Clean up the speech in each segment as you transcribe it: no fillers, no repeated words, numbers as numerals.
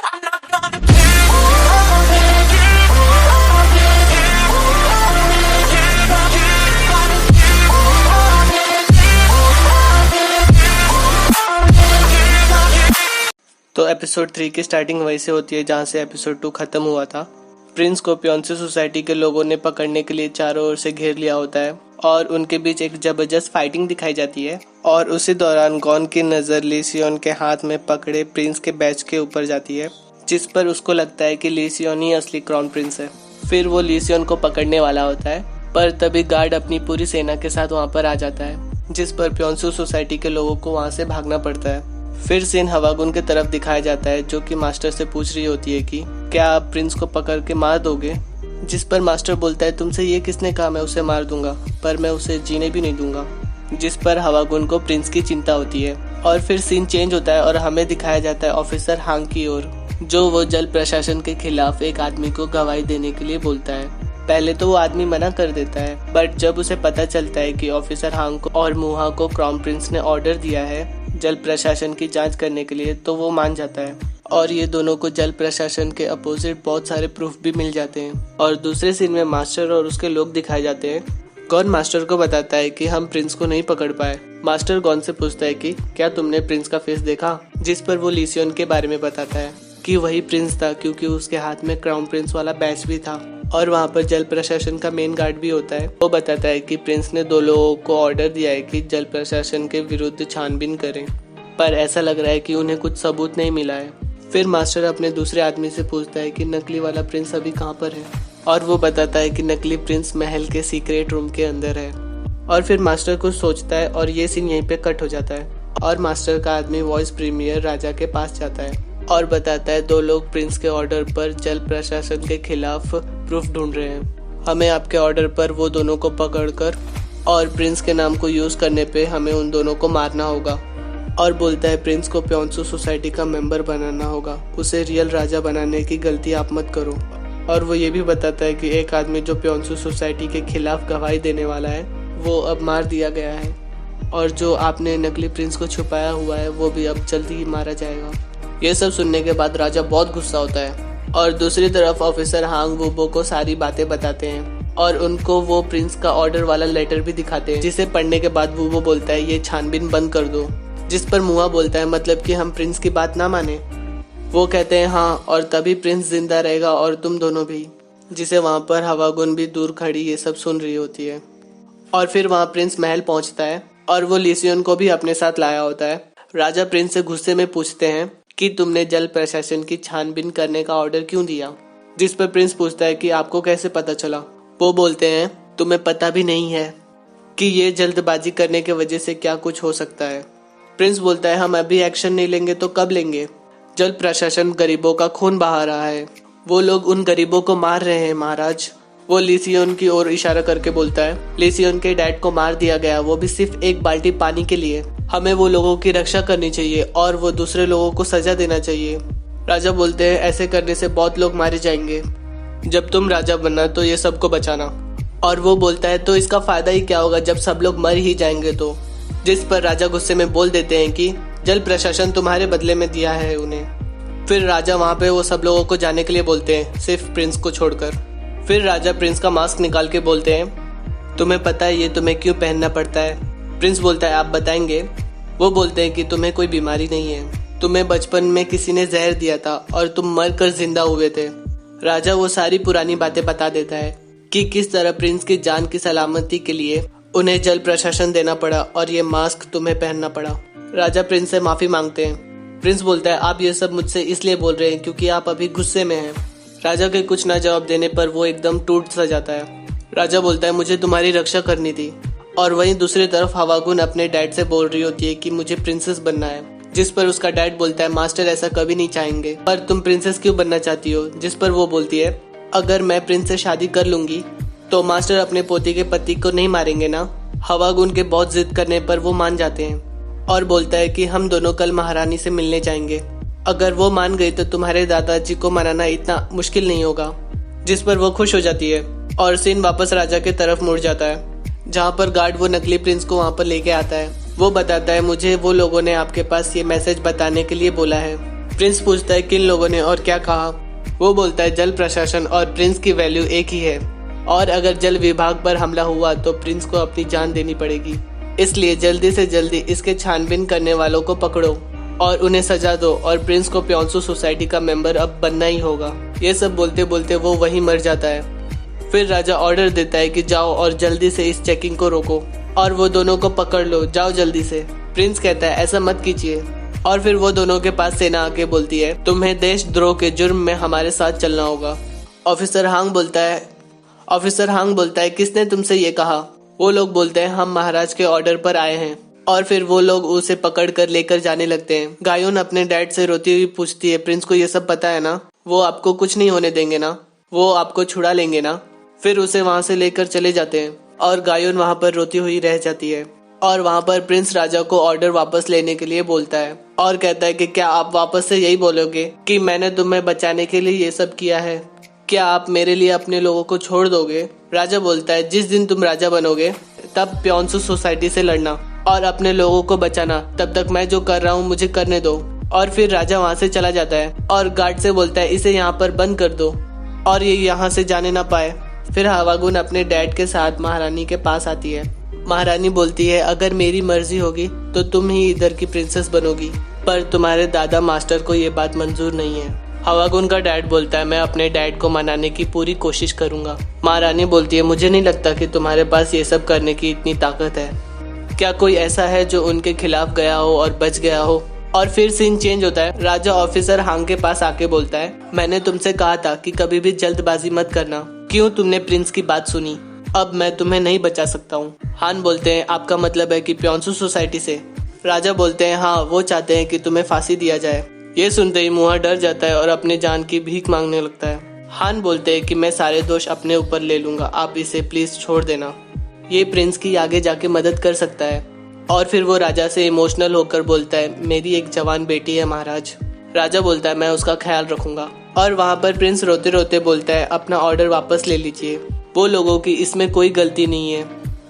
तो एपिसोड 3 की स्टार्टिंग वहीं से होती है जहाँ से एपिसोड 2 खत्म हुआ था। प्रिंस को पियोंसे सोसाइटी के लोगों ने पकड़ने के लिए चारों ओर से घेर लिया होता है और उनके बीच एक जबरदस्त फाइटिंग दिखाई जाती है। और उसी दौरान गॉन की नज़र लिसियोन के हाथ में पकड़े प्रिंस के बैच के ऊपर जाती है, जिस पर उसको लगता है कि लिसियोन ही असली क्राउन प्रिंस है। फिर वो लिसियोन को पकड़ने वाला होता है, पर तभी गार्ड अपनी पूरी सेना के साथ वहाँ पर आ जाता है, जिस पर पियोंसे सोसाइटी के लोगों को वहाँ से भागना पड़ता है। फिर सीन हवागुन की तरफ दिखाया जाता है, जो कि मास्टर से पूछ रही होती है कि क्या आप प्रिंस को पकड़ के मार दोगे, जिस पर मास्टर बोलता है तुमसे ये किसने कहा मैं उसे मार दूंगा, पर मैं उसे जीने भी नहीं दूंगा। जिस पर हवागुन को प्रिंस की चिंता होती है। और फिर सीन चेंज होता है और हमें दिखाया जाता है ऑफिसर हांग की ओर, जो वो जल प्रशासन के खिलाफ एक आदमी को गवाही देने के लिए बोलता है। पहले तो वो आदमी मना कर देता है, बट जब उसे पता चलता है कि ऑफिसर हांग को और मुहा को क्राउन प्रिंस ने ऑर्डर दिया है जल प्रशासन की जांच करने के लिए, तो वो मान जाता है। और ये दोनों को जल प्रशासन के अपोजिट बहुत सारे प्रूफ भी मिल जाते हैं। और दूसरे सीन में मास्टर और उसके लोग दिखाए जाते हैं। गॉन मास्टर को बताता है कि हम प्रिंस को नहीं पकड़ पाए। मास्टर गॉन से पूछता है कि क्या तुमने प्रिंस का फेस देखा, जिस पर वो लिसियोन के बारे में बताता है कि वही प्रिंस था, क्योंकि उसके हाथ में क्राउन प्रिंस वाला बैच भी था और वहाँ पर जल प्रशासन का मेन गार्ड भी होता है। वो बताता है कि प्रिंस ने 2 लोगों को ऑर्डर दिया है कि जल प्रशासन के विरुद्ध छानबीन करें, पर ऐसा लग रहा है कि उन्हें कुछ सबूत नहीं मिला है। फिर मास्टर अपने दूसरे आदमी से पूछता है कि नकली वाला प्रिंस अभी कहाँ पर है, और वो बताता है कि नकली प्रिंस महल के सीक्रेट रूम के अंदर है। और फिर मास्टर कुछ सोचता है और ये सीन यहीं पे कट हो जाता है और मास्टर का आदमी वॉइस प्रीमियर राजा के पास जाता है और बताता है 2 लोग प्रिंस के ऑर्डर पर जल प्रशासन के खिलाफ प्रूफ ढूंढ रहे हैं। हमें आपके ऑर्डर पर वो दोनों को पकड़कर और प्रिंस के नाम को यूज करने पे हमें उन दोनों को मारना होगा। और बोलता है प्रिंस को पियोंसे सोसाइटी का मेंबर बनाना होगा, उसे रियल राजा बनाने की गलती आप मत करो। और वो ये भी बताता है कि एक आदमी जो पियोंसे सोसाइटी के खिलाफ गवाही देने वाला है वो अब मार दिया गया है, और जो आपने नकली प्रिंस को छुपाया हुआ है वो भी अब जल्दी ही मारा जाएगा। ये सब सुनने के बाद राजा बहुत गुस्सा होता है और दूसरी तरफ ऑफिसर हांग वूबो को सारी बातें बताते हैं और उनको वो प्रिंस का ऑर्डर वाला लेटर भी दिखाते हैं, जिसे पढ़ने के बाद वूबो बोलता है ये छानबीन बंद कर दो, जिस पर मुहा बोलता है मतलब कि हम प्रिंस की बात ना माने। वो कहते हैं हाँ, और तभी प्रिंस जिंदा रहेगा और तुम दोनों भी, जिसे वहाँ पर हवागुन भी दूर खड़ी ये सब सुन रही होती है। और फिर वहाँ प्रिंस महल पहुँचता है और वो लिसियोन को भी अपने साथ लाया होता है। राजा प्रिंस से गुस्से में पूछते हैं कि तुमने जल प्रशासन की छानबीन करने का ऑर्डर क्यों दिया, जिस पर प्रिंस पूछता है कि आपको कैसे पता चला। वो बोलते हैं तुम्हें पता भी नहीं है कि ये जल्दबाजी करने की वजह से क्या कुछ हो सकता है। प्रिंस बोलता है हम अभी एक्शन नहीं लेंगे तो कब लेंगे, जल प्रशासन गरीबों का खून बहा रहा है, वो लोग उन गरीबों को मार रहे हैं महाराज। वो लिसियोन की ओर इशारा करके बोलता है लिसियोन के डैड को मार दिया गया, वो भी सिर्फ एक बाल्टी पानी के लिए। हमें वो लोगों की रक्षा करनी चाहिए और वो दूसरे लोगों को सजा देना चाहिए। राजा बोलते हैं ऐसे करने से बहुत लोग मारे जाएंगे, जब तुम राजा बनना तो ये सबको बचाना। और वो बोलता है तो इसका फायदा ही क्या होगा जब सब लोग मर ही जाएंगे तो, जिस पर राजा गुस्से में बोल देते हैं कि जल प्रशासन तुम्हारे बदले में दिया है उन्हें। फिर राजा वहाँ पे वो सब लोगों को जाने के लिए बोलते हैं, सिर्फ प्रिंस को छोड़कर। फिर राजा प्रिंस का मास्क निकाल के बोलते हैं तुम्हें पता है ये तुम्हें क्यों पहनना पड़ता है। प्रिंस बोलता है आप बताएंगे। वो बोलते हैं कि तुम्हें कोई बीमारी नहीं है, तुम्हें बचपन में किसी ने जहर दिया था और तुम मर कर जिंदा हुए थे। राजा वो सारी पुरानी बातें बता देता है कि किस तरह प्रिंस की जान की सलामती के लिए उन्हें जल प्रशासन देना पड़ा और ये मास्क तुम्हें पहनना पड़ा। राजा प्रिंस से माफी मांगते हैं। प्रिंस बोलता है आप ये सब मुझसे इसलिए बोल रहे हैं क्योंकि आप अभी गुस्से में हैं। राजा के कुछ ना जवाब देने पर वो एकदम टूट सा जाता है। राजा बोलता है मुझे तुम्हारी रक्षा करनी थी। और वहीं दूसरी तरफ हवागुन अपने डैड से बोल रही होती है कि मुझे प्रिंसेस बनना है, जिस पर उसका डैड बोलता है मास्टर ऐसा कभी नहीं चाहेंगे, पर तुम प्रिंसेस क्यों बनना चाहती हो। जिस पर वो बोलती है अगर मैं प्रिंस से शादी कर लूंगी तो मास्टर अपने पोती के पति को नहीं मारेंगे ना। हवागुन के बहुत जिद करने पर वो मान जाते हैं और बोलता है कि हम दोनों कल महारानी से मिलने जाएंगे, अगर वो मान गई तो तुम्हारे दादाजी को मनाना इतना मुश्किल नहीं होगा। जिस पर वो खुश हो जाती है और सीन वापस राजा के तरफ मुड़ जाता है, जहाँ पर गार्ड वो नकली प्रिंस को वहाँ पर लेके आता है। वो बताता है मुझे वो लोगों ने आपके पास ये मैसेज बताने के लिए बोला है प्रिंस पूछता है किन लोगों ने और क्या कहा। वो बोलता है जल प्रशासन और प्रिंस की वैल्यू एक ही है और अगर जल विभाग पर हमला हुआ तो प्रिंस को अपनी जान देनी पड़ेगी, इसलिए जल्दी से जल्दी इसके छानबीन करने वालों को पकड़ो और उन्हें सजा दो और प्रिंस को प्योंसू सोसाइटी का मेंबर अब बनना ही होगा। ये सब बोलते बोलते वो वहीं मर जाता है। फिर राजा ऑर्डर देता है कि जाओ और जल्दी से इस चेकिंग को रोको और वो दोनों को पकड़ लो, जाओ जल्दी से। प्रिंस कहता है ऐसा मत कीजिए और फिर वो दोनों के पास सेना आके बोलती है तुम्हें देशद्रोह के जुर्म में हमारे साथ चलना होगा। ऑफिसर हांग बोलता है किसने तुमसे ये कहा। वो लोग बोलते हैं हम महाराज के ऑर्डर पर आए हैं और फिर वो लोग उसे पकड़ कर लेकर जाने लगते हैं। गायोन अपने डैड से रोती हुई पूछती है प्रिंस को ये सब पता है ना, वो आपको कुछ नहीं होने देंगे ना, वो आपको छुड़ा लेंगे ना। फिर उसे वहां से लेकर चले जाते हैं और गायोन वहां पर रोती हुई रह जाती है और वहां पर प्रिंस राजा को ऑर्डर वापस लेने के लिए बोलता है और कहता है कि क्या आप वापस से यही बोलोगे कि मैंने तुम्हें बचाने के लिए ये सब किया है, क्या आप मेरे लिए अपने लोगों को छोड़ दोगे। राजा बोलता है जिस दिन तुम राजा बनोगे तब प्योंसू सोसाइटी से लड़ना और अपने लोगों को बचाना, तब तक मैं जो कर रहा हूँ मुझे करने दो। और फिर राजा वहाँ से चला जाता है और गार्ड से बोलता है इसे यहाँ पर बंद कर दो और ये यहाँ से जाने ना पाए। फिर हवागुन अपने डैड के साथ महारानी के पास आती है। महारानी बोलती है अगर मेरी मर्जी होगी तो तुम ही इधर की प्रिंसेस बनोगी, पर तुम्हारे दादा मास्टर को ये बात मंजूर नहीं है। हवागुन का डैड बोलता है मैं अपने डैड को मनाने की पूरी कोशिश करूंगा। महारानी बोलती है मुझे नहीं लगता कि तुम्हारे पास ये सब करने की इतनी ताकत है। क्या कोई ऐसा है जो उनके खिलाफ गया हो और बच गया हो। और फिर सीन चेंज होता है। राजा ऑफिसर हांग के पास आके बोलता है मैंने तुमसे कहा था कि कभी भी जल्दबाजी मत करना, क्यों तुमने प्रिंस की बात सुनी, अब मैं तुम्हें नहीं बचा सकता हूँ। हान बोलते हैं आपका मतलब है कि प्योंसू सोसाइटी से। राजा बोलते हैं हाँ, वो चाहते हैं कि तुम्हें फांसी दिया जाए। ये सुनते ही मुहा डर जाता है और अपने जान की भीख मांगने लगता है। हान बोलते हैं कि मैं सारे दोष अपने ऊपर ले लूंगा, आप इसे प्लीज छोड़ देना, ये प्रिंस की आगे जाके मदद कर सकता है। और फिर वो राजा से इमोशनल होकर बोलता है मेरी एक जवान बेटी है महाराज। राजा बोलता है मैं उसका ख्याल रखूंगा। और वहाँ पर प्रिंस रोते रोते बोलता है अपना ऑर्डर वापस ले लीजिए, वो लोगों की इसमें कोई गलती नहीं है।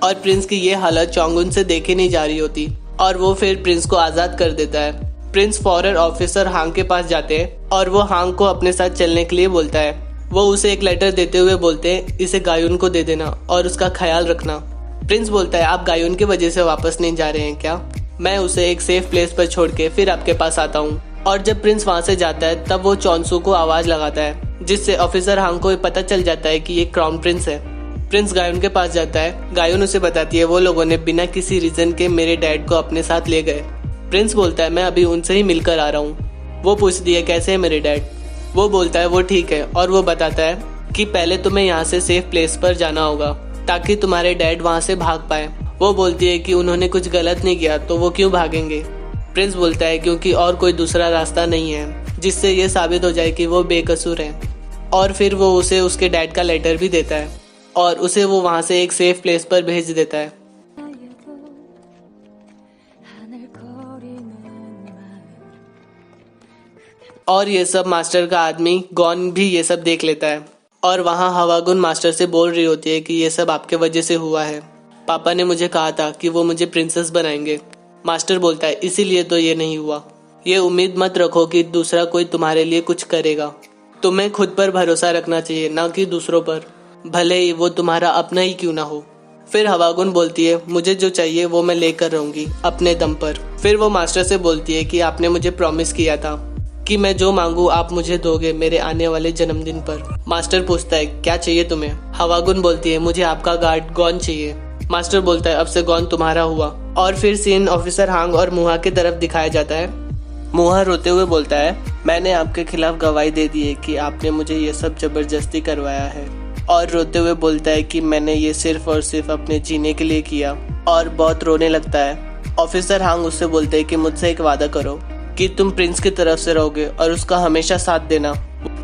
और प्रिंस की ये हालत चोंगुन से देखे नहीं जा रही होती और वो फिर प्रिंस को आजाद कर देता है। प्रिंस फॉरेन ऑफिसर हांग के पास जाते हैं और वो हांग को अपने साथ चलने के लिए बोलता है। वो उसे एक लेटर देते हुए बोलते हैं इसे गायोन को दे देना और उसका ख्याल रखना। प्रिंस बोलता है आप गायोन की वजह से वापस नहीं जा रहे हैं क्या, मैं उसे एक सेफ प्लेस पर छोड़ के फिर आपके पास आता हूँ। और जब प्रिंस वहाँ से जाता है तब वो चौंसू को आवाज लगाता है, जिससे ऑफिसर हांग को पता चल जाता है कि ये क्राउन प्रिंस है। प्रिंस गायोन के पास जाता है। गायोन उसे बताती है वो लोगों ने बिना किसी रीजन के मेरे डैड को अपने साथ ले गए। प्रिंस बोलता है मैं अभी उनसे ही मिलकर आ रहा हूँ। वो पूछती है कैसे है मेरे डैड। वो बोलता है वो ठीक है और वो बताता है कि पहले तुम्हें यहाँ से सेफ प्लेस पर जाना होगा ताकि तुम्हारे डैड वहाँ से भाग पाए। वो बोलती है कि उन्होंने कुछ गलत नहीं किया तो वो क्यों भागेंगे। प्रिंस बोलता है क्योंकि और कोई दूसरा रास्ता नहीं है जिससे ये साबित हो जाए कि वो बेकसूर है। और फिर वो उसे उसके डैड का लेटर भी देता है और उसे वो वहाँ से एक सेफ प्लेस पर भेज देता है। और ये सब मास्टर का आदमी गॉन भी ये सब देख लेता है और वहाँ हवागुन मास्टर से बोल रही होती है कि ये सब आपके वजह से हुआ है, पापा ने मुझे कहा था कि वो मुझे प्रिंसेस बनाएंगे। मास्टर बोलता है इसीलिए तो ये नहीं हुआ। ये उम्मीद मत रखो कि दूसरा कोई तुम्हारे लिए कुछ करेगा, तुम्हें खुद पर भरोसा रखना चाहिए ना कि दूसरों पर, भले ही वो तुम्हारा अपना ही क्यों ना हो। फिर हवागुन बोलती है मुझे जो चाहिए वो मैं लेकर रहूंगी अपने दम पर। फिर वो मास्टर से बोलती है कि आपने मुझे प्रॉमिस किया था कि मैं जो मांगू आप मुझे दोगे मेरे आने वाले जन्मदिन पर। मास्टर पूछता है क्या चाहिए तुम्हें। हवागुन बोलती है मुझे आपका गार्ड गॉन चाहिए। मास्टर बोलता है अब से गॉन तुम्हारा हुआ। और फिर सीन ऑफिसर हांग और मुहा की तरफ दिखाया जाता है। मुहा रोते हुए बोलता है मैंने आपके खिलाफ गवाही दे दी है कि आपने मुझे ये सब जबरदस्ती करवाया है। और रोते हुए बोलता है कि मैंने ये सिर्फ और सिर्फ अपने जीने के लिए किया और बहुत रोने लगता है। ऑफिसर हांग उससे बोलते हैं कि मुझसे एक वादा करो कि तुम प्रिंस की तरफ से रहोगे और उसका हमेशा साथ देना।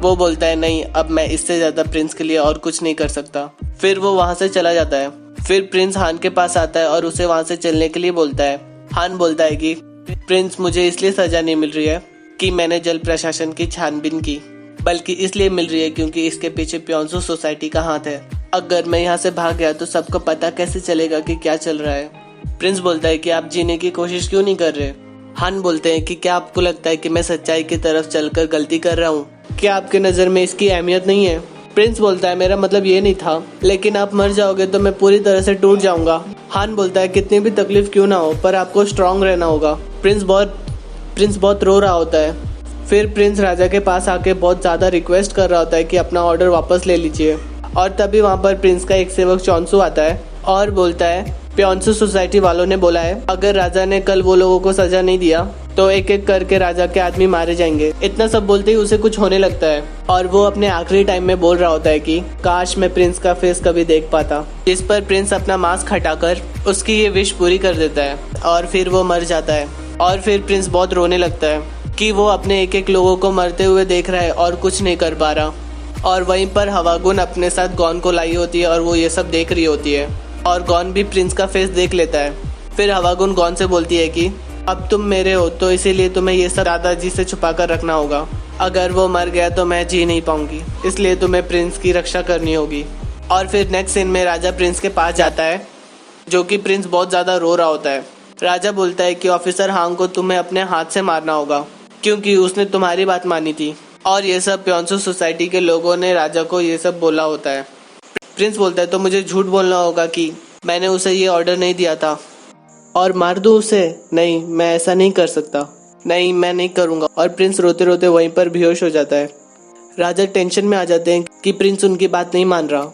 वो बोलता है नहीं, अब मैं इससे ज्यादा प्रिंस के लिए और कुछ नहीं कर सकता। फिर वो वहाँ से चला जाता है। फिर प्रिंस हान के पास आता है और उसे वहाँ से चलने के लिए बोलता है। हान बोलता है कि प्रिंस मुझे इसलिए सजा नहीं मिल रही है कि मैंने जल प्रशासन की छानबीन की, बल्कि इसलिए मिल रही है क्योंकि इसके पीछे प्योंसू सोसाइटी का हाथ है। अगर मैं यहाँ से भाग गया तो सबको पता कैसे चलेगा कि क्या चल रहा है। प्रिंस बोलता है कि आप जीने की कोशिश क्यों नहीं कर रहे। हान बोलते हैं कि क्या आपको लगता है कि मैं सच्चाई की तरफ चलकर गलती कर रहा हूँ? क्या आपके नज़र में इसकी अहमियत नहीं है? प्रिंस बोलता है मेरा मतलब ये नहीं था, लेकिन आप मर जाओगे तो मैं पूरी तरह से टूट जाऊंगा। हान बोलता है कितनी भी तकलीफ क्यों ना हो, पर आपको स्ट्रांग रहना होगा। प्रिंस बहुत रो रहा होता है। फिर प्रिंस राजा के पास आके बहुत ज़्यादा रिक्वेस्ट कर रहा होता है कि अपना ऑर्डर वापस ले लीजिए। और तभी वहाँ पर प्रिंस का एक सेवक चौंसू आता है और बोलता है प्योंसू सोसाइटी वालों ने बोला है अगर राजा ने कल वो लोगों को सजा नहीं दिया तो एक एक करके राजा के आदमी मारे जाएंगे। इतना सब बोलते ही उसे कुछ होने लगता है और वो अपने आखिरी टाइम में बोल रहा होता है कि काश मैं प्रिंस का फेस कभी देख पाता। इस पर प्रिंस अपना मास्क हटाकर उसकी ये विश पूरी कर देता है और फिर वो मर जाता है। और फिर प्रिंस बहुत रोने लगता है कि वो अपने एक एक लोगों को मरते हुए देख रहा है और कुछ नहीं कर पा रहा। और वहीं पर हवागुन अपने साथ गॉन को लाई होती है और वो ये सब देख रही होती है और गॉन भी प्रिंस का फेस देख लेता है। फिर हवागुन गॉन से बोलती है कि अब तुम मेरे हो तो इसीलिए तुम्हें ये सब दादाजी से छुपा कर रखना होगा। अगर वो मर गया तो मैं जी नहीं पाऊंगी, इसलिए तुम्हें प्रिंस की रक्षा करनी होगी। और फिर नेक्स्ट सीन में राजा प्रिंस के पास जाता है, जो कि प्रिंस बहुत ज़्यादा रो रहा होता है। राजा बोलता है कि ऑफिसर हांग को तुम्हें अपने हाथ से मारना होगा क्योंकि उसने तुम्हारी बात मानी थी। और ये सब प्योंसू सोसाइटी के लोगों ने राजा को ये सब बोला होता है। प्रिंस बोलता है तो मुझे झूठ बोलना होगा कि मैंने उसे ये ऑर्डर नहीं दिया था और मार दूं उसे। नहीं, मैं ऐसा नहीं कर सकता। नहीं, मैं नहीं करूँगा। और प्रिंस रोते रोते वहीं पर बेहोश हो जाता है। राजा टेंशन में आ जाते हैं कि प्रिंस उनकी बात नहीं मान रहा।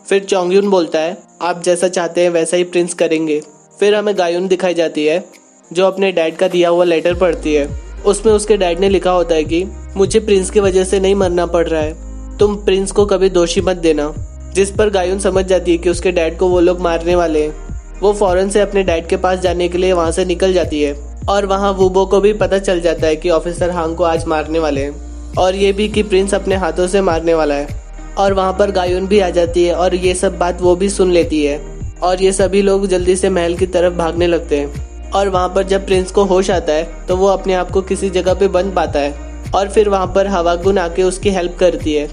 फिर चोंगयुन बोलता है आप जैसा चाहते हैं वैसा ही प्रिंस करेंगे। फिर हमें गायुन दिखाई जाती है जो अपने डैड का दिया हुआ लेटर पढ़ती है। उसमें उसके डैड ने लिखा होता है कि मुझे प्रिंस की वजह से नहीं मरना पड़ रहा है, तुम प्रिंस को कभी दोषी मत देना। जिस पर गायुन समझ जाती है कि उसके डैड को वो लोग मारने वाले हैं। वो फौरन से अपने डैड के पास जाने के लिए वहाँ से निकल जाती है और वहाँ वूबो को भी पता चल जाता है कि ऑफिसर हांग को आज मारने वाले हैं और ये भी कि प्रिंस अपने हाथों से मारने वाला है। और वहाँ पर गायुन भी आ जाती है और ये सब बात वो भी सुन लेती है और ये सभी लोग जल्दी से महल की तरफ भागने लगते हैं। और वहाँ पर जब प्रिंस को होश आता है तो वो अपने आप को किसी जगह पे बंद पाता है और फिर वहाँ पर हवागुन आके उसकी हेल्प करती है।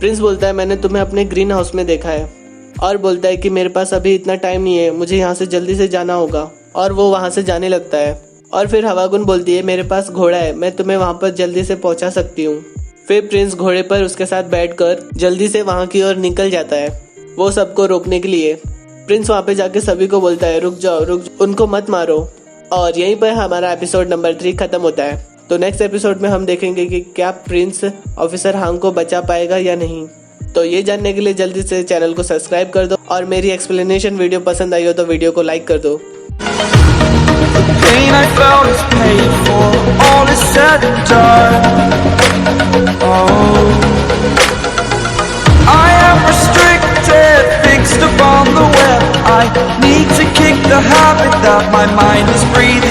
प्रिंस बोलता है मैंने तुम्हें अपने ग्रीन हाउस में देखा है और बोलता है कि मेरे पास अभी इतना टाइम नहीं है, मुझे यहाँ से जल्दी से जाना होगा। और वो वहाँ से जाने लगता है और फिर हवागुन बोलती है मेरे पास घोड़ा है, मैं तुम्हें वहाँ पर जल्दी से पहुँचा सकती हूँ। फिर प्रिंस घोड़े पर उसके साथ बैठकर जल्दी से वहाँ की ओर निकल जाता है वो सबको रोकने के लिए। प्रिंस वहाँ पे जाके सभी को बोलता है रुक जाओ, उनको मत मारो। और यहीं पर हमारा एपिसोड नंबर 3 खत्म होता है। तो नेक्स्ट एपिसोड में हम देखेंगे कि क्या प्रिंस ऑफिसर हांग को बचा पाएगा या नहीं। तो ये जानने के लिए जल्दी से चैनल को सब्सक्राइब कर दो और मेरी एक्सप्लेनेशन वीडियो पसंद आई हो तो वीडियो को लाइक कर दो। Fixed upon the web, I need to kick the habit that my mind is breathing.